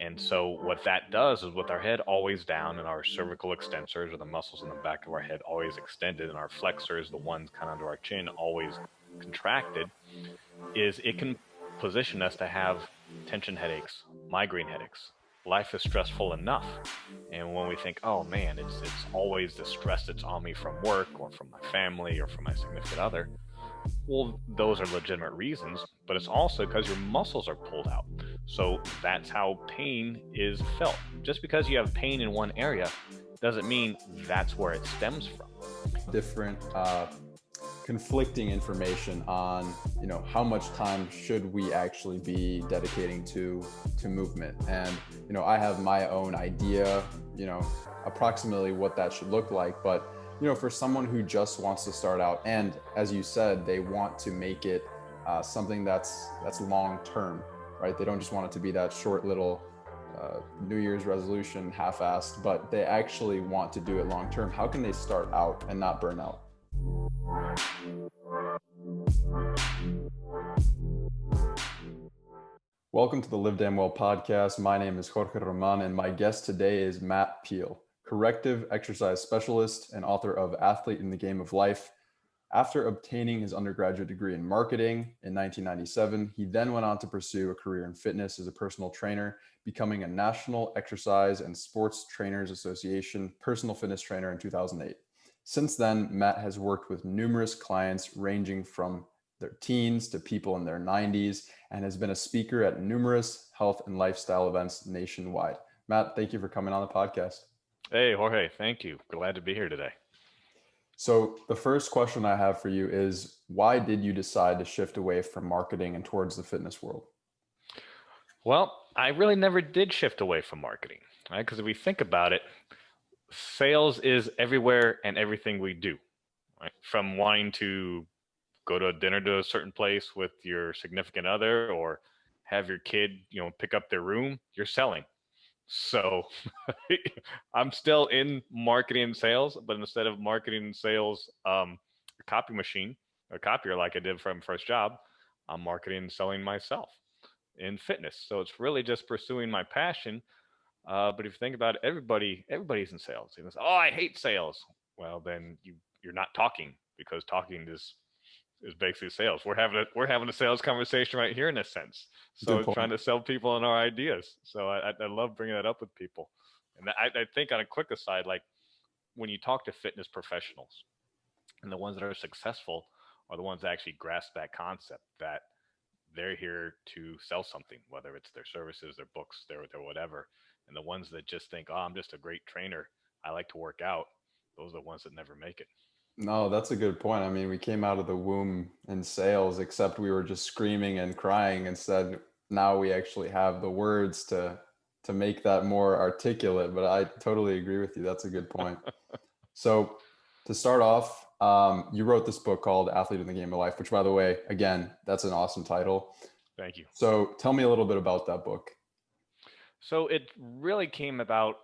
And so what that does is with our head always down and our cervical extensors, or the muscles in the back of our head, always extended, and our flexors, the ones kind of under our chin, always contracted, is it can position us to have tension headaches, migraine headaches. Life is stressful enough. And when we think, oh man, it's always the stress that's on me from work or from my family or from my significant other, well, those are legitimate reasons, but it's also because your muscles are pulled out. So that's how pain is felt. Just because you have pain in one area doesn't mean that's where it stems from. Different conflicting information on, how much time should we actually be dedicating to movement. And, I have my own idea, approximately what that should look like. But, for someone who just wants to start out, and as you said, they want to make it something that's long-term, right? They don't just want it to be that short little New Year's resolution half-assed, but they actually want to do it long-term. How can they start out and not burn out? Welcome to the Live Damn Well podcast. My name is Jorge Roman, and my guest today is Matt Peale, corrective exercise specialist and author of Athlete in the Game of Life. After obtaining his undergraduate degree in marketing in 1997, he then went on to pursue a career in fitness as a personal trainer, becoming a National Exercise and Sports Trainers Association personal fitness trainer in 2008. Since then, Matt has worked with numerous clients ranging from their teens to people in their 90s, and has been a speaker at numerous health and lifestyle events nationwide. Matt, thank you for coming on the podcast. Hey, Jorge, thank you. Glad to be here today. So the first question I have for you is, why did you decide to shift away from marketing and towards the fitness world? Well, I really never did shift away from marketing, right? Because if we think about it, sales is everywhere and everything we do, right? From wanting to go to a dinner to a certain place with your significant other, or have your kid, pick up their room, you're selling. So I'm still in marketing and sales, but instead of marketing and sales, a copy machine, a copier like I did from first job, I'm marketing and selling myself in fitness. So it's really just pursuing my passion. But if you think about it, everybody's in sales. You know, oh, I hate sales. Well, then you're not talking, because talking is basically sales. We're having a sales conversation right here in a sense. So trying to sell people on our ideas. So I love bringing that up with people. And I think on a quick aside, like when you talk to fitness professionals, and the ones that are successful are the ones that actually grasp that concept, that they're here to sell something, whether it's their services, their books, their whatever. And the ones that just think, oh, I'm just a great trainer, I like to work out, those are the ones that never make it. No, that's a good point. I mean, we came out of the womb in sales, except we were just screaming and crying. Instead, now we actually have the words to make that more articulate. But I totally agree with you. That's a good point. So to start off, you wrote this book called Athlete in the Game of Life, which, by the way, again, that's an awesome title. Thank you. So tell me a little bit about that book. So it really came about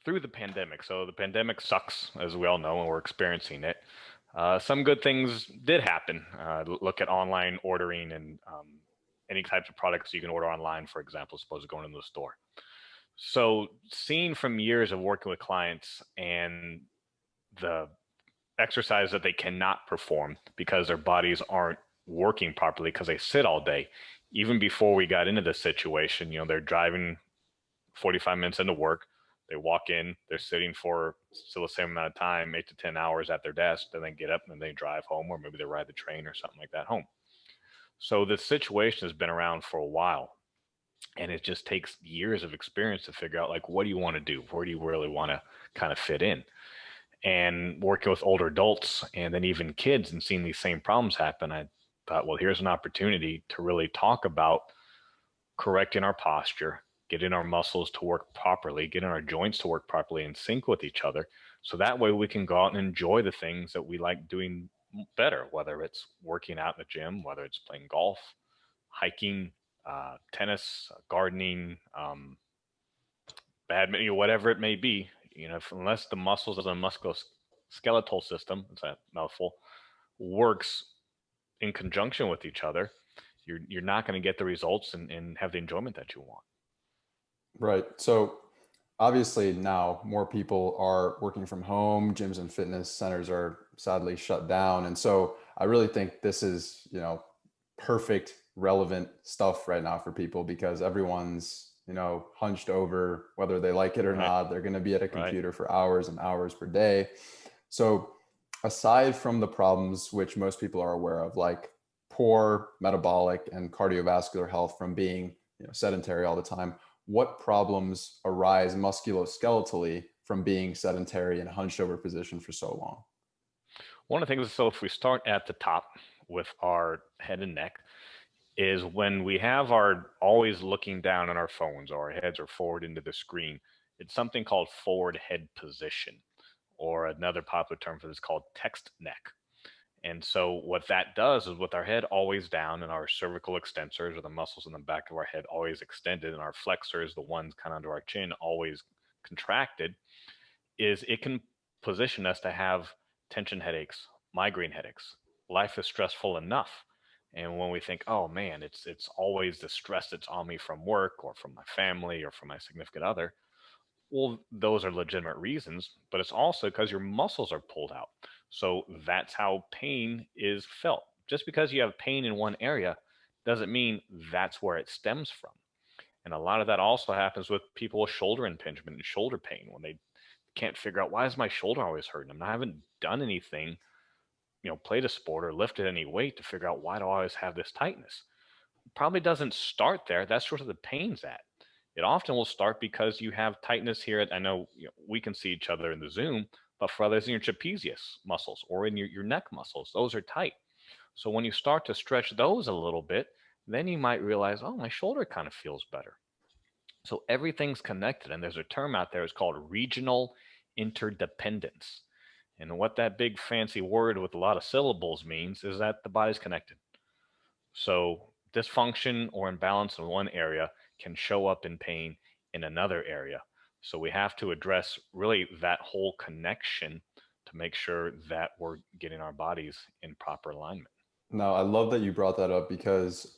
through the pandemic. So the pandemic sucks, as we all know, and we're experiencing it. Some good things did happen. Look at online ordering and any types of products you can order online, for example, as opposed to going into the store. So seeing from years of working with clients and the exercise that they cannot perform because their bodies aren't working properly because they sit all day. Even before we got into this situation, they're driving 45 minutes into work. They walk in, they're sitting for still the same amount of time, 8 to 10 hours at their desk, and then get up and they drive home, or maybe they ride the train or something like that home. So this situation has been around for a while, and it just takes years of experience to figure out, like, what do you want to do? Where do you really want to kind of fit in? And working with older adults and then even kids and seeing these same problems happen, I thought, well, here's an opportunity to really talk about correcting our posture, getting our muscles to work properly, getting our joints to work properly in sync with each other. So that way we can go out and enjoy the things that we like doing better, whether it's working out in the gym, whether it's playing golf, hiking, tennis, gardening, badminton, whatever it may be. Unless the muscles of the musculoskeletal system, it's a mouthful, works in conjunction with each other, you're not going to get the results and have the enjoyment that you want. Right. So obviously now more people are working from home, gyms and fitness centers are sadly shut down. And so I really think this is, perfect relevant stuff right now for people because everyone's, hunched over whether they like it or Right, not. They're going to be at a right. computer for hours and hours per day. So aside from the problems which most people are aware of, like poor metabolic and cardiovascular health from being, sedentary all the time, what problems arise musculoskeletally from being sedentary and hunched over position for so long? One of the things, so if we start at the top with our head and neck, is when we have our always looking down on our phones or our heads are forward into the screen, it's something called forward head position, or another popular term for this called text neck. And so what that does is with our head always down and our cervical extensors or the muscles in the back of our head always extended and our flexors, the ones kind of under our chin, always contracted, is it can position us to have tension headaches, migraine headaches. Life is stressful enough. And when we think, oh man, it's always the stress that's on me from work or from my family or from my significant other, well, those are legitimate reasons, but it's also because your muscles are pulled out. So that's how pain is felt. Just because you have pain in one area doesn't mean that's where it stems from. And a lot of that also happens with people with shoulder impingement and shoulder pain when they can't figure out why is my shoulder always hurting. I haven't done anything, played a sport or lifted any weight to figure out why do I always have this tightness. Probably doesn't start there. That's where the pain's at. It often will start because you have tightness here. I know, we can see each other in the Zoom, but for others in your trapezius muscles or in your neck muscles, those are tight. So when you start to stretch those a little bit, then you might realize, oh, my shoulder kind of feels better. So everything's connected. And there's a term out there, it's called regional interdependence. And what that big fancy word with a lot of syllables means is that the body's connected. So dysfunction or imbalance in one area can show up in pain in another area. So we have to address really that whole connection to make sure that we're getting our bodies in proper alignment. No, I love that you brought that up because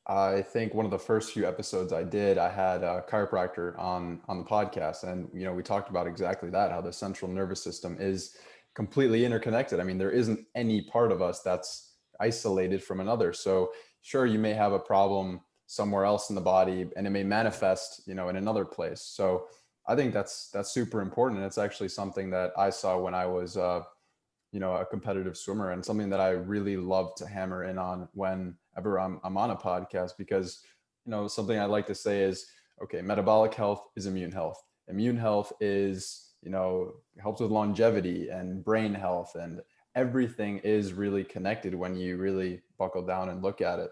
I think one of the first few episodes I did, I had a chiropractor on the podcast, and we talked about exactly that, how the central nervous system is completely interconnected. I mean, there isn't any part of us that's isolated from another. So sure, you may have a problem somewhere else in the body, and it may manifest, in another place. So I think that's super important, and it's actually something that I saw when I was a competitive swimmer, and something that I really love to hammer in on whenever I'm on a podcast, because, something I like to say is, okay, metabolic health is immune health. Immune health is, helps with longevity and brain health, and everything is really connected when you really buckle down and look at it.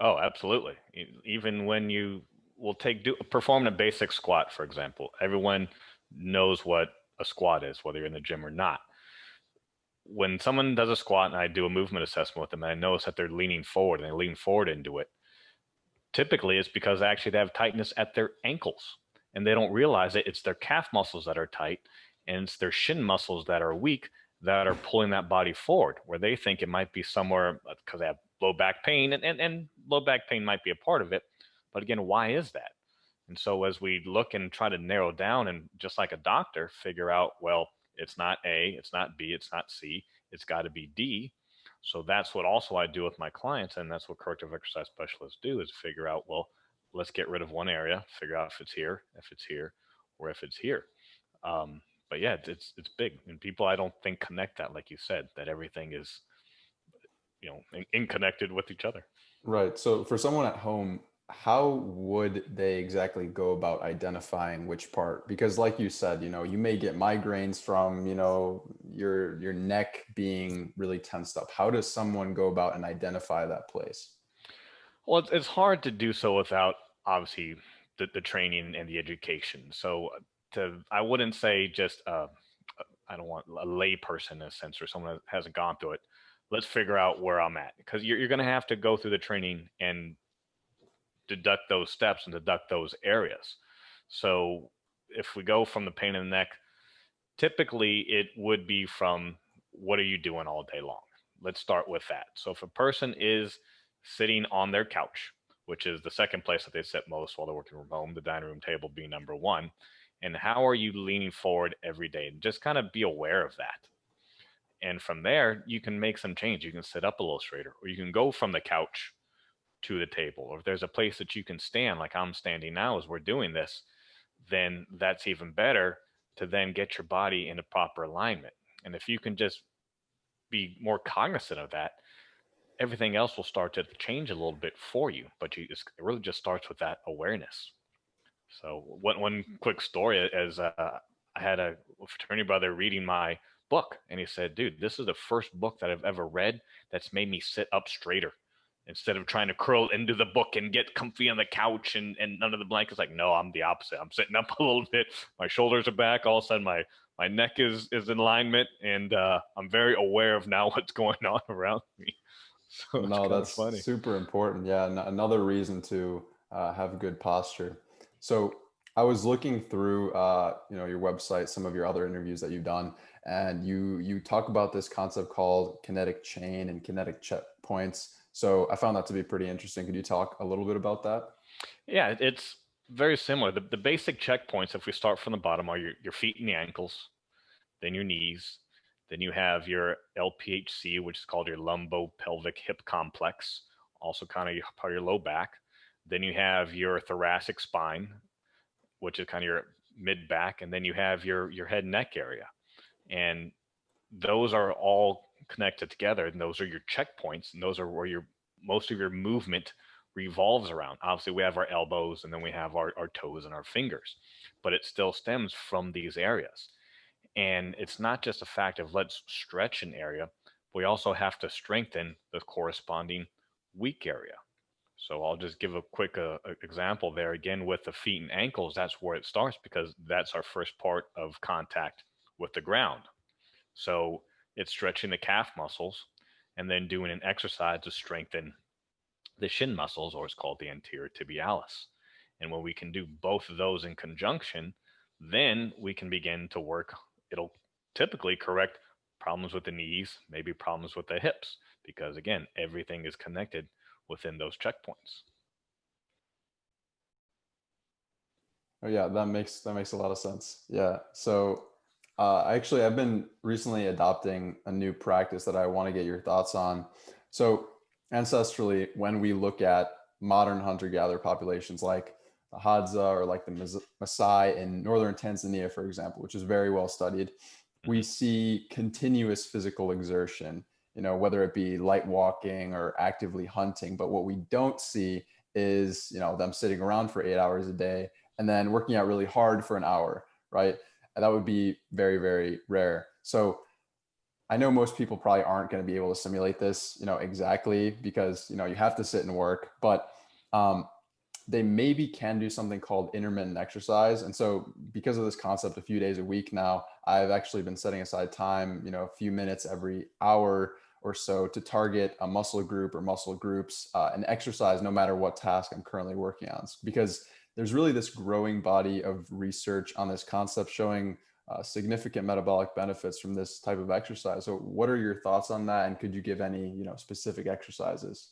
Oh, absolutely. Even when you will perform a basic squat, for example, everyone knows what a squat is, whether you're in the gym or not. When someone does a squat and I do a movement assessment with them and I notice that they're leaning forward and they lean forward into it, typically it's because actually they have tightness at their ankles and they don't realize it. It's their calf muscles that are tight and it's their shin muscles that are weak that are pulling that body forward, where they think it might be somewhere because they have low back pain, and low back pain might be a part of it. But again, why is that? And so as we look and try to narrow down and just like a doctor, figure out, well, it's not A, it's not B, it's not C, it's got to be D. So that's what also I do with my clients, and that's what corrective exercise specialists do, is figure out, well, let's get rid of one area, figure out if it's here, or if it's here. Um, but yeah, it's big, and people I don't think connect that, like you said, that everything is connected with each other. Right. So for someone at home, how would they exactly go about identifying which part? Because like you said, you may get migraines from, your neck being really tensed up. How does someone go about and identify that place? Well, it's hard to do so without obviously the training and the education. So I wouldn't say just I don't want a lay person in a sense or someone that hasn't gone through it. Let's figure out where I'm at, because you're going to have to go through the training and deduct those steps and deduct those areas. So if we go from the pain in the neck, typically it would be from what are you doing all day long? Let's start with that. So if a person is sitting on their couch which is the second place that they sit most while they're working from home, the dining room table being number one. And how are you leaning forward every day? And just kind of be aware of that. And from there, you can make some change. You can sit up a little straighter, or you can go from the couch to the table. Or if there's a place that you can stand, like I'm standing now as we're doing this, then that's even better to then get your body into proper alignment. And if you can just be more cognizant of that, everything else will start to change a little bit for you. But it really just starts with that awareness. So one quick story is I had a fraternity brother reading my book, and he said, "Dude, this is the first book that I've ever read that's made me sit up straighter instead of trying to curl into the book and get comfy on the couch and under the blankets." Like, no, I'm the opposite. I'm sitting up a little bit. My shoulders are back. All of a sudden, my neck is in alignment, and I'm very aware of now what's going on around me. So it's No, kind of that's funny. super important. Yeah, another reason to have good posture. So I was looking through, your website, some of your other interviews that you've done, and you talk about this concept called kinetic chain and kinetic checkpoints. So I found that to be pretty interesting. Could you talk a little bit about that? Yeah, it's very similar. The basic checkpoints, if we start from the bottom, are your feet and the ankles, then your knees, then you have your LPHC, which is called your lumbo-pelvic hip complex, also kind of part of your low back. Then you have your thoracic spine, which is kind of your mid back, and then you have your head and neck area. And those are all connected together, and those are your checkpoints, and those are where your most of your movement revolves around. Obviously, we have our elbows, and then we have our toes and our fingers, but it still stems from these areas. And it's not just a fact of let's stretch an area, we also have to strengthen the corresponding weak area. So I'll just give a quick example there again with the feet and ankles. That's where it starts because that's our first part of contact with the ground. So it's stretching the calf muscles and then doing an exercise to strengthen the shin muscles, or it's called the anterior tibialis. And when we can do both of those in conjunction, then we can begin to work. It'll typically correct problems with the knees, maybe problems with the hips, because again, everything is connected within those checkpoints. Oh yeah, that makes a lot of sense. Yeah. So actually, I've been recently adopting a new practice that I want to get your thoughts on. So ancestrally, when we look at modern hunter-gatherer populations like the Hadza or like the Maasai in northern Tanzania, for example, which is very well studied, we Mhm. see continuous physical exertion, whether it be light walking or actively hunting. But what we don't see is, them sitting around for 8 hours a day and then working out really hard for an hour, right? And that would be very, very rare. So I know most people probably aren't going to be able to simulate this, exactly because, you have to sit and work, but um, they maybe can do something called intermittent exercise. And so because of this concept, a few days a week now, I've actually been setting aside time, a few minutes every hour or so to target a muscle group or muscle groups and exercise no matter what task I'm currently working on. Because there's really this growing body of research on this concept showing significant metabolic benefits from this type of exercise. So what are your thoughts on that? And could you give any, specific exercises?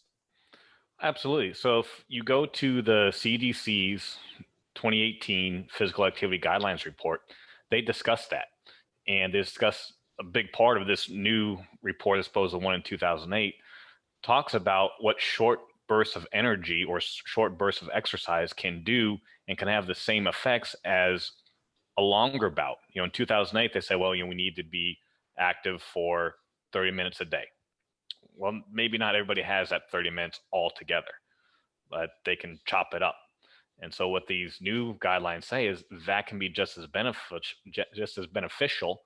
Absolutely. So if you go to the CDC's 2018 physical activity guidelines report, they discuss that. And they discuss a big part of this new report, as opposed to the one in 2008, talks about what short bursts of energy or short bursts of exercise can do and can have the same effects as a longer bout. In 2008, they said, well, we need to be active for 30 minutes a day. Well, maybe not everybody has that 30 minutes all together, but they can chop it up. And so what these new guidelines say is that can be just as beneficial,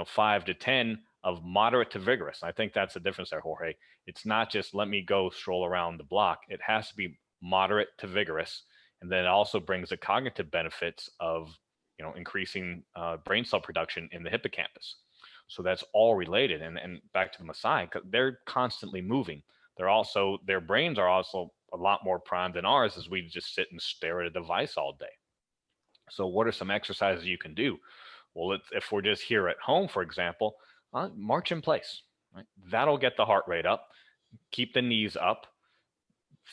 5 to 10 of moderate to vigorous. And I think that's the difference there, Jorge. It's not just let me go stroll around the block. It has to be moderate to vigorous. And then it also brings the cognitive benefits of, increasing brain cell production in the hippocampus. So that's all related. And back to the Maasai, they're constantly moving. Their brains are also a lot more primed than ours as we just sit and stare at a device all day. So what are some exercises you can do? Well, if we're just here at home, for example, march in place. Right? That'll get the heart rate up, keep the knees up,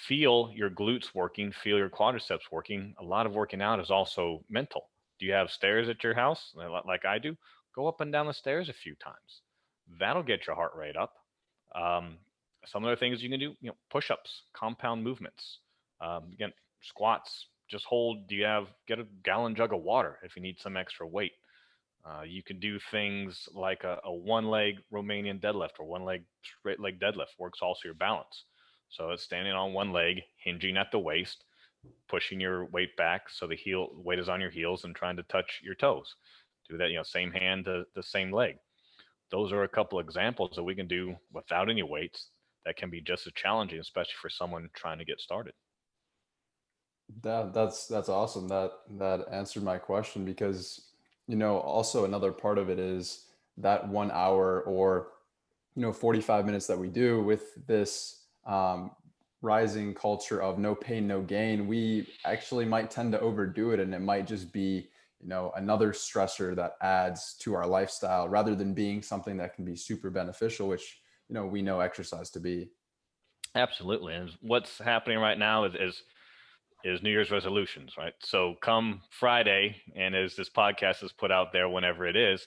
feel your glutes working, feel your quadriceps working. A lot of working out is also mental. Do you have stairs at your house like I do? Go up and down the stairs a few times. That'll get your heart rate up. Um, some other things you can do, push-ups, compound movements, again, squats. Just hold. Get a gallon jug of water if you need some extra weight. You can do things like a one leg Romanian deadlift or one leg straight leg deadlift. Works also your balance. So it's standing on one leg, hinging at the waist, pushing your weight back so the weight is on your heels and trying to touch your toes. Do that, same hand to the same leg. Those are a couple examples that we can do without any weights that can be just as challenging, especially for someone trying to get started. That's awesome. That answered my question because, also another part of it is that 1 hour or 45 minutes that we do with this rising culture of no pain, no gain. We actually might tend to overdo it, and it might just be another stressor that adds to our lifestyle rather than being something that can be super beneficial, which we know exercise to be. Absolutely. And what's happening right now is New Year's resolutions, right? So come Friday, and as this podcast is put out there, whenever it is,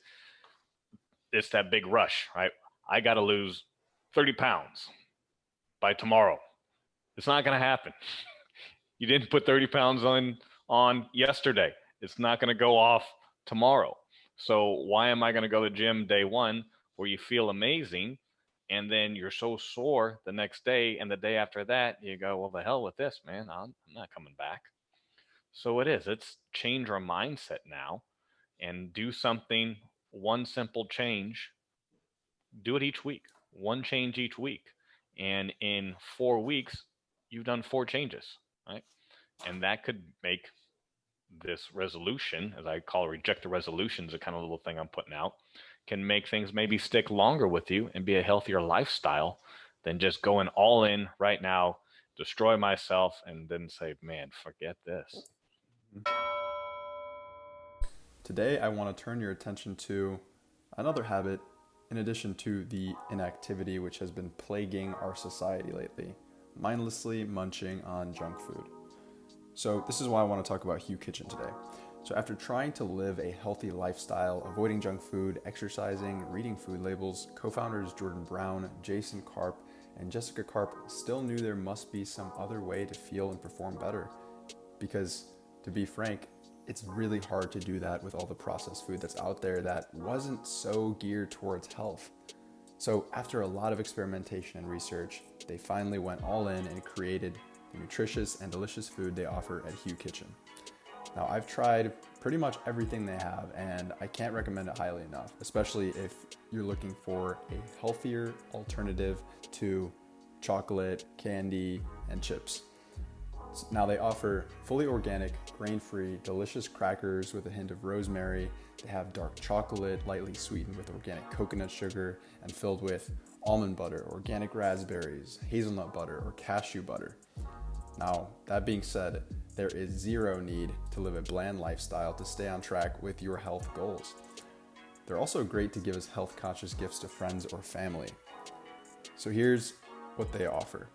it's that big rush, right? I got to lose 30 pounds by tomorrow. It's not going to happen. You didn't put 30 pounds on yesterday. It's not going to go off tomorrow. So why am I going to go to the gym day one where you feel amazing and then you're so sore the next day, and the day after that you go, well, the hell with this, man. I'm not coming back. So it's change our mindset now and do something, one simple change. Do it each week, one change each week. And in 4 weeks, you've done 4 changes, right? And that could make this resolution, as I call it, reject the resolutions, a kind of little thing I'm putting out, can make things maybe stick longer with you and be a healthier lifestyle than just going all in right now, destroy myself, and then say, man, forget this. Today, I want to turn your attention to another habit in addition to the inactivity which has been plaguing our society lately, mindlessly munching on junk food. So this is why I want to talk about Hugh Kitchen today. So after trying to live a healthy lifestyle, avoiding junk food, exercising, reading food labels, co-founders Jordan Brown, Jason Karp, and Jessica Karp still knew there must be some other way to feel and perform better. Because, to be frank, it's really hard to do that with all the processed food that's out there that wasn't so geared towards health. So after a lot of experimentation and research, they finally went all in and created the nutritious and delicious food they offer at Hugh Kitchen. Now, I've tried pretty much everything they have, and I can't recommend it highly enough, especially if you're looking for a healthier alternative to chocolate, candy, and chips. Now, they offer fully organic, grain-free, delicious crackers with a hint of rosemary. They have dark chocolate, lightly sweetened with organic coconut sugar and filled with almond butter, organic raspberries, hazelnut butter, or cashew butter. Now, that being said, there is zero need to live a bland lifestyle to stay on track with your health goals. They're also great to give as health-conscious gifts to friends or family. So here's what they offer.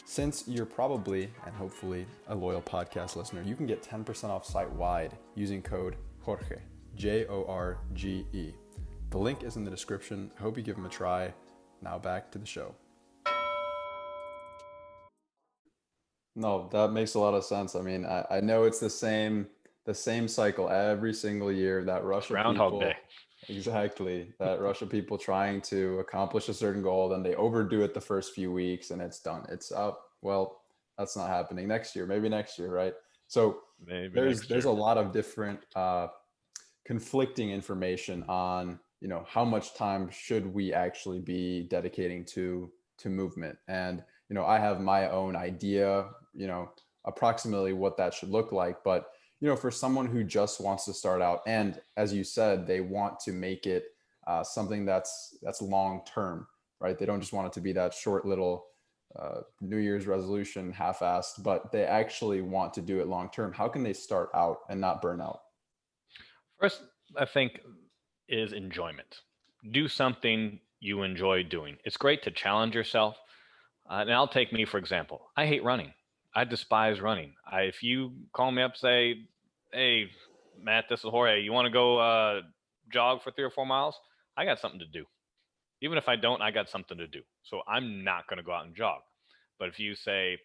Since you're probably, and hopefully, a loyal podcast listener, you can get 10% off site-wide using code Jorge, Jorge. The link is in the description. I hope you give them a try. Now back to the show. No, that makes a lot of sense. I mean, I know it's the same cycle every single year, that rush of Groundhog people. Day. Exactly. That rush of people trying to accomplish a certain goal, then they overdo it the first few weeks and it's done. It's up. Well, that's not happening next year, maybe next year, right? So Maybe there's next year. a lot of different conflicting information on, how much time should we actually be dedicating to movement. And, I have my own idea, approximately what that should look like. But, for someone who just wants to start out, and as you said, they want to make it something that's long term, right? They don't just want it to be that short little New Year's resolution half-assed, but they actually want to do it long term. How can they start out and not burn out? First, I think, is enjoyment. Do something you enjoy doing. It's great to challenge yourself. And I'll take me, for example. I hate running. I despise running. If you call me up, say, hey, Matt, this is Jorge. You want to go jog for 3 or 4 miles? I got something to do. Even if I don't, I got something to do. So I'm not going to go out and jog. But if you say,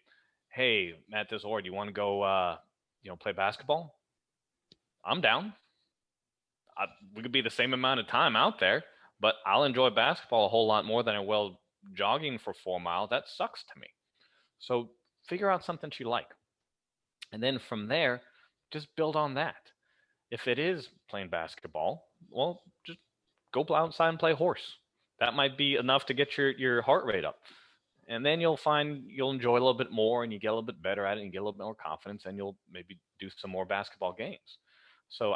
hey, Matt, this is Jorge, do you want to go, play basketball? I'm down. We could be the same amount of time out there, but I'll enjoy basketball a whole lot more than I will jogging for 4 miles. That sucks to me. So figure out something you like. And then from there, just build on that. If it is playing basketball, well, just go outside and play horse. That might be enough to get your heart rate up. And then you'll find you'll enjoy a little bit more and you get a little bit better at it and you get a little bit more confidence and you'll maybe do some more basketball games. So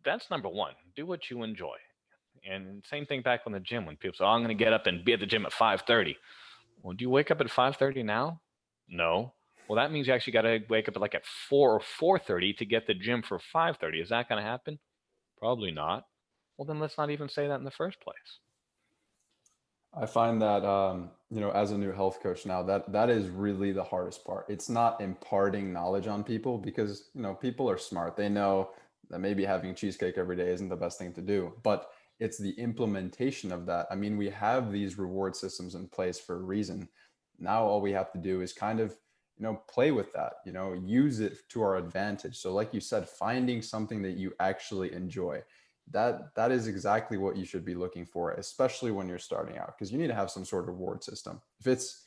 that's number one. Do what you enjoy. And same thing back on the gym when people say, oh, I'm going to get up and be at the gym at 5:30. Well, do you wake up at 5:30 now? No. Well, that means you actually got to wake up at 4 or 4:30 to get the gym for 5:30. Is that going to happen? Probably not. Well, then let's not even say that in the first place. I find that as a new health coach now, that is really the hardest part. It's not imparting knowledge on people because people are smart. They know that maybe having cheesecake every day isn't the best thing to do, but it's the implementation of that. I mean, we have these reward systems in place for a reason. Now all we have to do is kind of play with that, use it to our advantage. So like you said, finding something that you actually enjoy, that is exactly what you should be looking for, especially when you're starting out, because you need to have some sort of reward system. If it's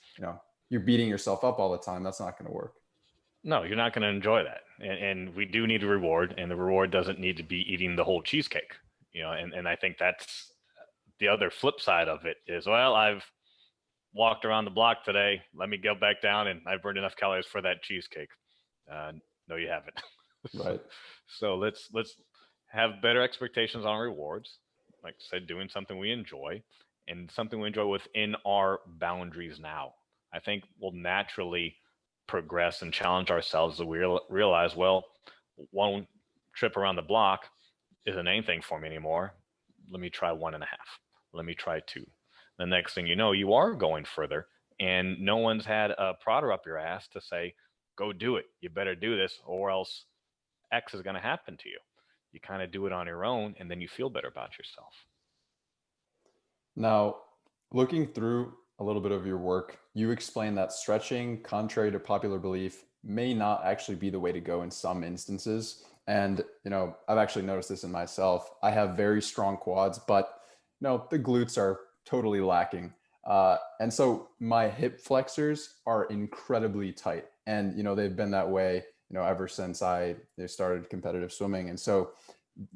you're beating yourself up all the time, that's not going to work. No, you're not going to enjoy that. And we do need a reward, and the reward doesn't need to be eating the whole cheesecake. And I think that's the other flip side of it is, well, I've walked around the block today. Let me go back down and I've burned enough calories for that cheesecake. No, you haven't. Right. So let's have better expectations on rewards. Like I said, doing something we enjoy and something we enjoy within our boundaries now. I think we'll naturally progress and challenge ourselves as we realize, well, one trip around the block isn't anything for me anymore. Let me try 1.5. Let me try 2. The next thing you know, you are going further and no one's had a prodder up your ass to say, go do it. You better do this or else X is going to happen to you. You kind of do it on your own and then you feel better about yourself. Now, looking through a little bit of your work, you explain that stretching, contrary to popular belief, may not actually be the way to go in some instances. And, I've actually noticed this in myself. I have very strong quads, but, the glutes are totally lacking. And so my hip flexors are incredibly tight. And, they've been that way, ever since I started competitive swimming. And so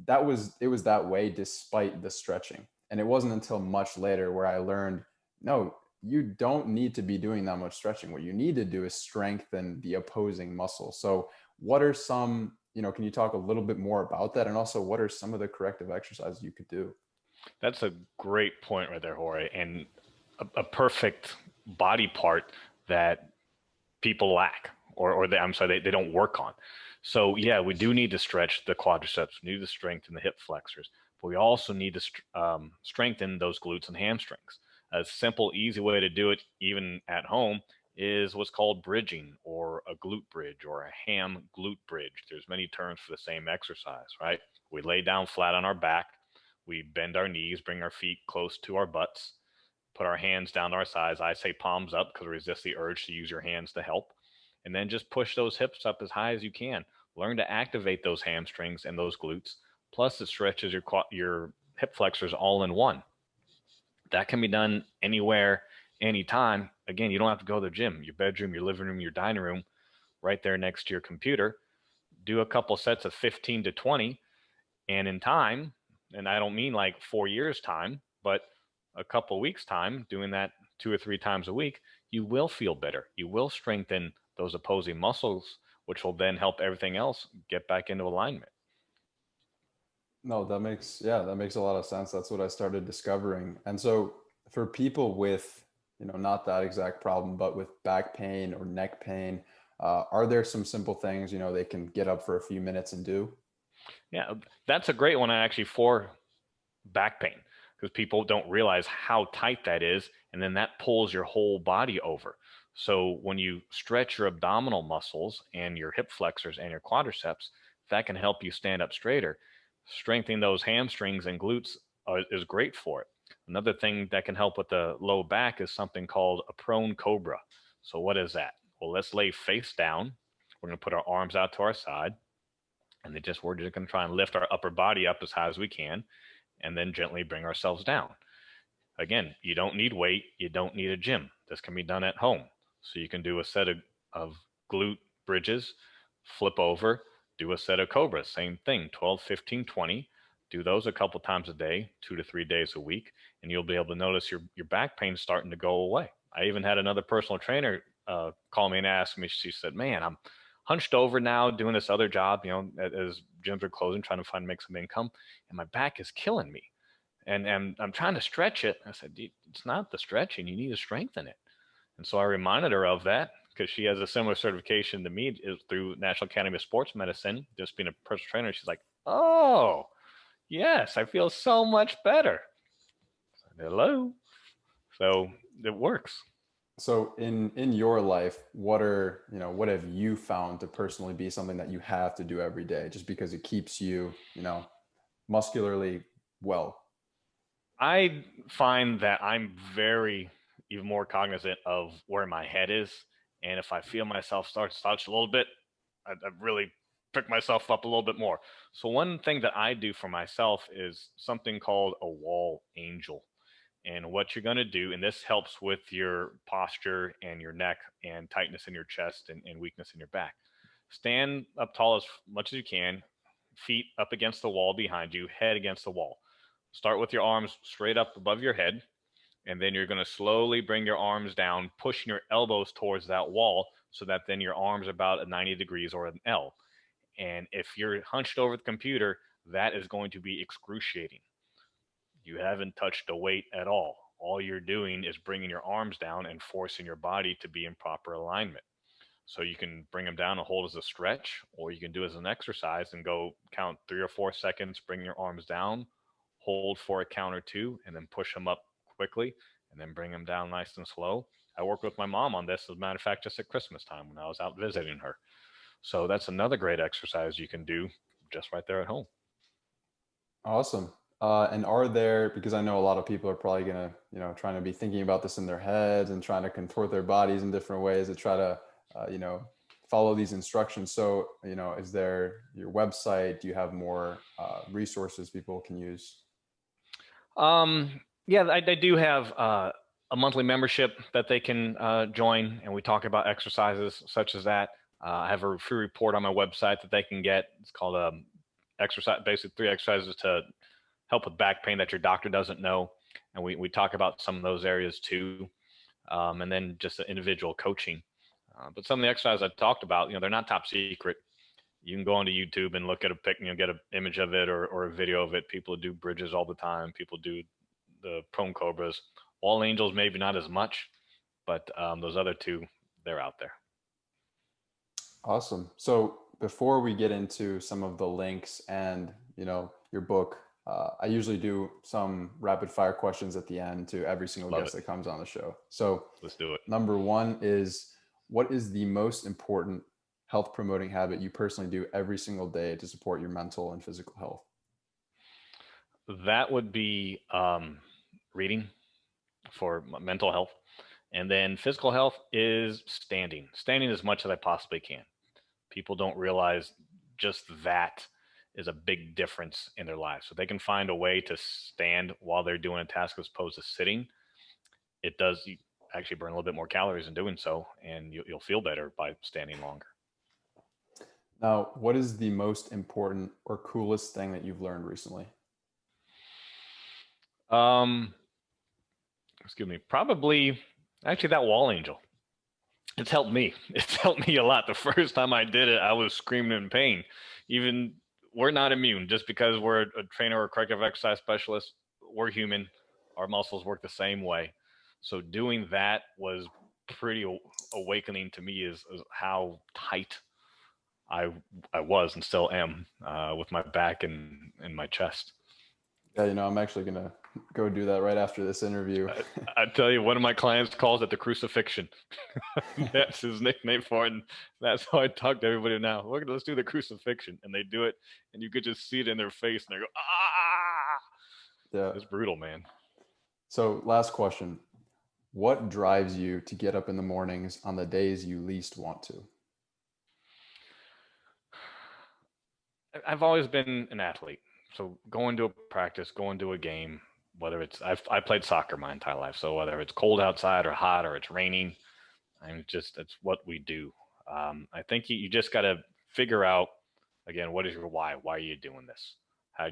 it was that way despite the stretching. And it wasn't until much later where I learned, no, you don't need to be doing that much stretching. What you need to do is strengthen the opposing muscle. So what are some, can you talk a little bit more about that? And also, what are some of the corrective exercises you could do? That's a great point right there, Jorge, and a perfect body part that people lack or they don't work on. So yeah, we do need to stretch the quadriceps, we need to strengthen the hip flexors, but we also need to strengthen those glutes and hamstrings. A simple, easy way to do it, even at home, is what's called bridging or a glute bridge or a ham glute bridge. There's many terms for the same exercise, right? We lay down flat on our back, we bend our knees, bring our feet close to our butts, put our hands down to our sides. I say palms up because resist the urge to use your hands to help. And then just push those hips up as high as you can. Learn to activate those hamstrings and those glutes. Plus, it stretches your hip flexors all in one. That can be done anywhere, anytime. Again, you don't have to go to the gym. Your bedroom, your living room, your dining room, right there next to your computer. Do a couple sets of 15 to 20. And in time, and I don't mean like 4 years time, but a couple weeks time, doing that 2 or 3 times a week, you will feel better. You will strengthen those opposing muscles, which will then help everything else get back into alignment. No, that makes a lot of sense. That's what I started discovering. And so for people with, not that exact problem, but with back pain or neck pain, are there some simple things, they can get up for a few minutes and do? Yeah, that's a great one actually for back pain because people don't realize how tight that is. And then that pulls your whole body over. So when you stretch your abdominal muscles and your hip flexors and your quadriceps, that can help you stand up straighter. Strengthening those hamstrings and glutes is great for it. Another thing that can help with the low back is something called a prone cobra. So what is that? Well, let's lay face down. We're going to put our arms out to our side, and we're just going to try and lift our upper body up as high as we can, and then gently bring ourselves down. Again, you don't need weight. You don't need a gym. This can be done at home. So you can do a set of glute bridges, flip over, do a set of cobras, same thing, 12, 15, 20. Do those a couple times a day, 2 to 3 days a week, and you'll be able to notice your back pain starting to go away. I even had another personal trainer call me and ask me, she said, man, I'm hunched over now doing this other job, as gyms are closing, trying to make some income, and my back is killing me. And I'm trying to stretch it. I said, it's not the stretching. You need to strengthen it. And so I reminded her of that because she has a similar certification to me through National Academy of Sports Medicine, just being a personal trainer. She's like, oh, yes, I feel so much better. I said, hello. So it works. So in your life, what have you found to personally be something that you have to do every day just because it keeps you, muscularly well? I find that I'm very even more cognizant of where my head is. And if I feel myself start to slouch a little bit, I really pick myself up a little bit more. So one thing that I do for myself is something called a wall angel. And what you're going to do, and this helps with your posture and your neck and tightness in your chest and weakness in your back. Stand up tall as much as you can, feet up against the wall behind you, head against the wall. Start with your arms straight up above your head, and then you're going to slowly bring your arms down, pushing your elbows towards that wall so that then your arms are about at 90 degrees or an L. And if you're hunched over the computer, that is going to be excruciating. You haven't touched a weight at all. All you're doing is bringing your arms down and forcing your body to be in proper alignment. So you can bring them down and hold as a stretch, or you can do as an exercise and go count 3 or 4 seconds, bring your arms down, hold for a count or two, and then push them up quickly, and then bring them down nice and slow. I worked with my mom on this, as a matter of fact, just at Christmas time when I was out visiting her. So that's another great exercise you can do just right there at home. Awesome. And are there, because I know a lot of people are probably going to, trying to be thinking about this in their heads and trying to contort their bodies in different ways to try to, follow these instructions. So, is there your website? Do you have more resources people can use? Yeah, I do have a monthly membership that they can join, and we talk about exercises such as that. I have a free report on my website that they can get. It's called exercise, basically 3 exercises to help with back pain that your doctor doesn't know. And we talk about some of those areas too. And then just the individual coaching. But some of the exercises I talked about, they're not top secret. You can go onto YouTube and look at get an image of it or a video of it. People do bridges all the time. People do the prone cobras. All angels, maybe not as much, but those other 2, they're out there. Awesome. So before we get into some of the links and, your book, I usually do some rapid fire questions at the end to every single guest that comes on the show. So let's do it. Number 1 is, what is the most important health promoting habit you personally do every single day to support your mental and physical health? That would be reading for mental health. And then physical health is standing as much as I possibly can. People don't realize just that is a big difference in their lives. So they can find a way to stand while they're doing a task as opposed to sitting. It does actually burn a little bit more calories in doing so, and you'll feel better by standing longer. Now, what is the most important or coolest thing that you've learned recently? Excuse me. Probably actually that wall angel. It's helped me. It's helped me a lot. The first time I did it, I was screaming in pain. Even we're not immune just because we're a trainer or a corrective exercise specialist. We're human. Our muscles work the same way. So doing that was pretty awakening to me is how tight I was and still am with my back and my chest. Yeah, I'm actually going to go do that right after this interview. I tell you, one of my clients calls it the crucifixion. That's his nickname for it. And that's how I talk to everybody now. Let's do the crucifixion. And they do it, and you could just see it in their face, and they go, ah! Yeah. It's brutal, man. So last question. What drives you to get up in the mornings on the days you least want to? I've always been an athlete. So going to a practice, going to a game, whether it's I played soccer my entire life. So whether it's cold outside or hot or it's raining, that's what we do. I think you just got to figure out again, what is your why? Why are you doing this? How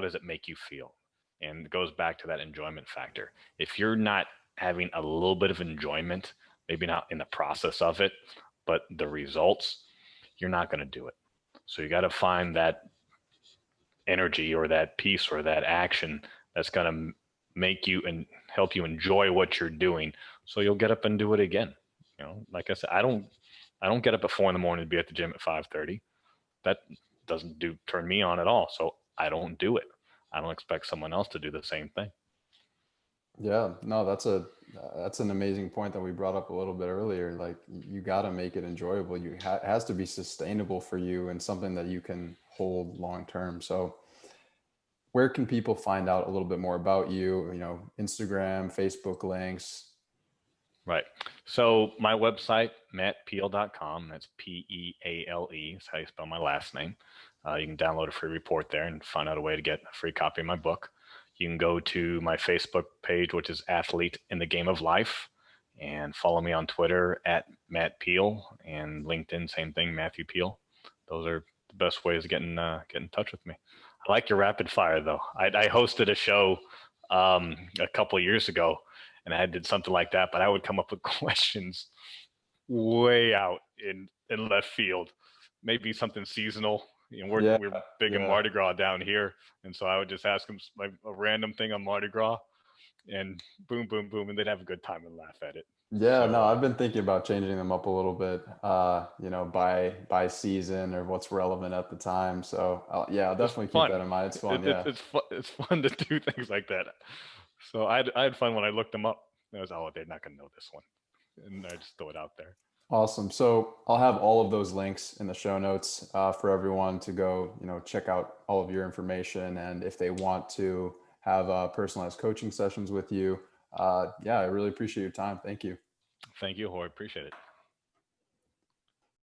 does it make you feel? And it goes back to that enjoyment factor. If you're not having a little bit of enjoyment, maybe not in the process of it, but the results, you're not going to do it. So you got to find that energy or that piece or that action that's going to make you and help you enjoy what you're doing, so you'll get up and do it again. Like I said, I don't get up at 4 a.m. to be at the gym at 5:30. That doesn't turn me on at all, so I don't do it. I don't expect someone else to do the same thing. Yeah, no, that's an amazing point that we brought up a little bit earlier. Like you got to make it enjoyable. It has to be sustainable for you and something that you can hold long term. So where can people find out a little bit more about you? Instagram, Facebook links. Right. So my website, mattpeale.com. That's Peale. That's how you spell my last name. You can download a free report there and find out a way to get a free copy of my book. You can go to my Facebook page, which is Athlete in the Game of Life, and follow me on Twitter at Matt Peale, and LinkedIn, same thing, Matthew Peale. Those are the best ways of get in touch with me. I like your rapid fire though. I hosted a show a couple of years ago, and I did something like that, but I would come up with questions way out in left field, maybe something seasonal. Yeah, We're big in yeah. Mardi Gras down here, and so I would just ask them like a random thing on Mardi Gras, and boom, boom, boom, and they'd have a good time and laugh at it. Yeah, no, So I've been thinking about changing them up a little bit, by season or what's relevant at the time. So yeah, I'll it's definitely keep fun. that in mind. It's fun. Yeah. It's fun to do things like that. So I had fun when I looked them up. I was, oh, they're not gonna know this one, and I just throw it out there. Awesome. So I'll have all of those links in the show notes for everyone to go, check out all of your information. And if they want to have personalized coaching sessions with you, yeah, I really appreciate your time. Thank you. Thank you, Jorge. Appreciate it.